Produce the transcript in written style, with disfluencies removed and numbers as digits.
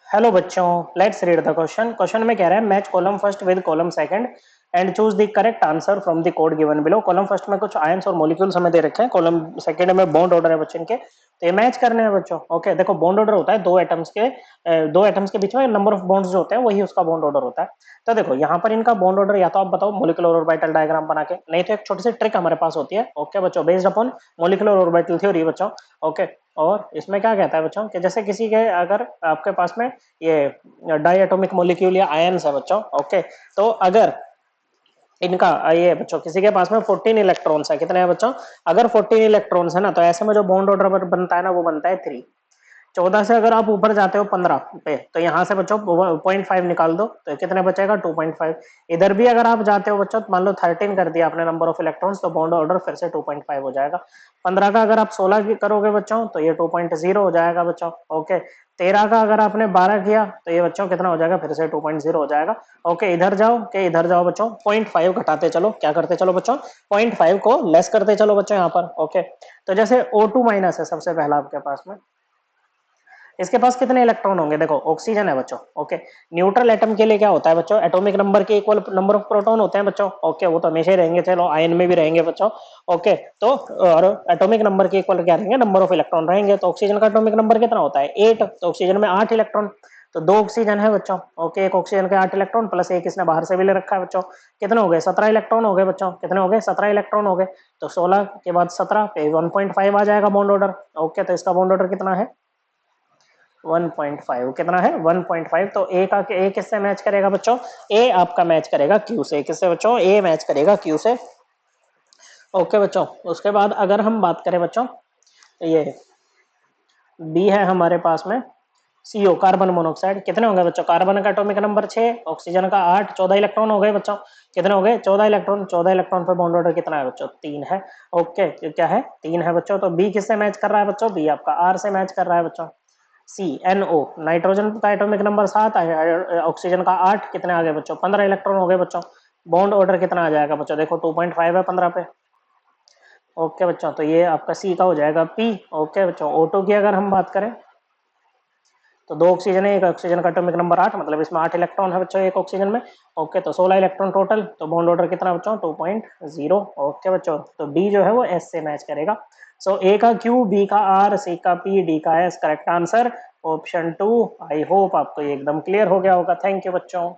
Hello बच्चों, let's read the question. Question में कह रहा है match column first with column second and choose the correct answer from the code given below. Column first में कुछ ions और molecules हमें दे रखे हैं, कॉलम सेकंड में बॉन्ड ऑर्डर है बच्चों के, तो ये मैच करने हैं बच्चों। ओके, देखो बॉन्ड ऑर्डर होता है दो एटम्स के बीच में नंबर ऑफ बॉन्ड्स जो होते हैं वही उसका बॉन्ड ऑर्डर होता है। तो देखो यहाँ पर इनका बॉन्ड ऑर्डर या तो आप बताओ मॉलिक्यूलर ऑर्बिटल डायग्राम बना के, नहीं तो एक छोटी सी ट्रिक हमारे पास होती है। ओके बच्चों, based upon molecular orbital theory बच्चों। ओके, और इसमें क्या कहता है बच्चों कि जैसे किसी के अगर आपके पास में ये डाई एटॉमिक मॉलिक्यूल या आयंस है बच्चों। ओके, तो अगर इनका ये बच्चों किसी के पास में 14 इलेक्ट्रॉन्स है, कितने हैं बच्चों? अगर 14 इलेक्ट्रॉन्स है ना, तो ऐसे में जो बॉन्ड ऑर्डर बनता है ना वो बनता है 3। 14 से अगर आप ऊपर जाते हो 15 पे, तो यहाँ से बच्चों 0.5 निकाल दो तो कितने बचेगा 2.5। इधर भी अगर आप जाते हो बच्चों, मान लो 13 कर दिया आपने नंबर ऑफ इलेक्ट्रॉन्स, तो बॉन्ड ऑर्डर फिर से 2.5 हो जाएगा। 15 का अगर आप 16 करोगे बच्चों तो ये 2.0 हो जाएगा बच्चों। ओके, 13 का अगर आपने 12 किया तो ये बच्चों कितना हो जाएगा, फिर से 2.0 हो जाएगा। ओके, इधर जाओ बच्चों, 0.5 घटाते चलो, क्या करते चलो बच्चों, 0.5 को लेस करते चलो बच्चों यहाँ पर। ओके, तो जैसे O2 माइनस है सबसे पहला आपके पास में, इसके पास कितने इलेक्ट्रॉन होंगे? देखो ऑक्सीजन है बच्चों। ओके, न्यूट्रल एटम के लिए क्या होता है बच्चों, एटॉमिक नंबर के इक्वल नंबर ऑफ प्रोटॉन होते हैं बच्चों। ओके, वो तो हमेशा ही रहेंगे, चलो आयन में भी रहेंगे बच्चों। ओके, तो और एटॉमिक नंबर के इक्वल क्या रहेंगे, नंबर ऑफ इलेक्ट्रॉन रहेंगे। तो ऑक्सीजन का एटॉमिक नंबर कितना होता है 8, तो ऑक्सीजन में 8 इलेक्ट्रॉन। तो 2 ऑक्सीजन है बच्चों। ओके, एक ऑक्सीजन के 8 इलेक्ट्रॉन प्लस एक इसने बाहर से भी ले रखा है बच्चों, कितने हो गए 17 इलेक्ट्रॉन हो गए बच्चों। कितने हो गए 17 इलेक्ट्रॉन हो गए। तो 16 के बाद 17 पे 1.5 आ जाएगा बॉन्ड ऑर्डर। ओके, तो इसका बॉन्ड ऑर्डर कितना है 1.5। कितना है 1.5। तो ए का ए किससे मैच करेगा बच्चों, ए आपका मैच करेगा क्यू से। किससे बच्चों, ए मैच करेगा क्यू से। ओके बच्चों, उसके बाद अगर हम बात करें बच्चों, ये बी है हमारे पास में सीओ कार्बन मोनोऑक्साइड, कितने होंगे बच्चों, कार्बन का एटॉमिक नंबर 6, ऑक्सीजन का 8, 14 इलेक्ट्रॉन हो गए बच्चों। कितने हो गए 14 इलेक्ट्रॉन। 14 इलेक्ट्रॉन पे बॉन्ड ऑर्डर कितना है बच्चों 3 है। ओके, क्या है 3 है बच्चों। तो बी किससे मैच कर रहा है बच्चों, बी आपका आर से मैच कर रहा है बच्चों। सी एन ओ, नाइट्रोजन का एटॉमिक नंबर 7 है, ऑक्सीजन का 8, कितने आ गए बच्चों 15 इलेक्ट्रॉन हो गए बच्चों। बॉन्ड ऑर्डर कितना आ जाएगा बच्चों, देखो 2.5 है 15 पे। ओके बच्चों, तो ये आपका सी का हो जाएगा पी। ओके बच्चों, O2 की अगर हम बात करें तो 2 ऑक्सीजन है, एक ऑक्सीजन का एटॉमिक नंबर 8, मतलब इसमें 8 इलेक्ट्रॉन है बच्चों एक ऑक्सीजन में। ओके, तो 16 इलेक्ट्रॉन टोटल, तो बॉन्ड ऑर्डर कितना बच्चों 2.0। ओके बच्चों, तो डी जो है वो एस से मैच करेगा। सो ए का क्यू, बी का आर, सी का पी, डी का S, correct answer option 2। I hope आपको ये एकदम क्लियर हो गया होगा। थैंक यू बच्चों।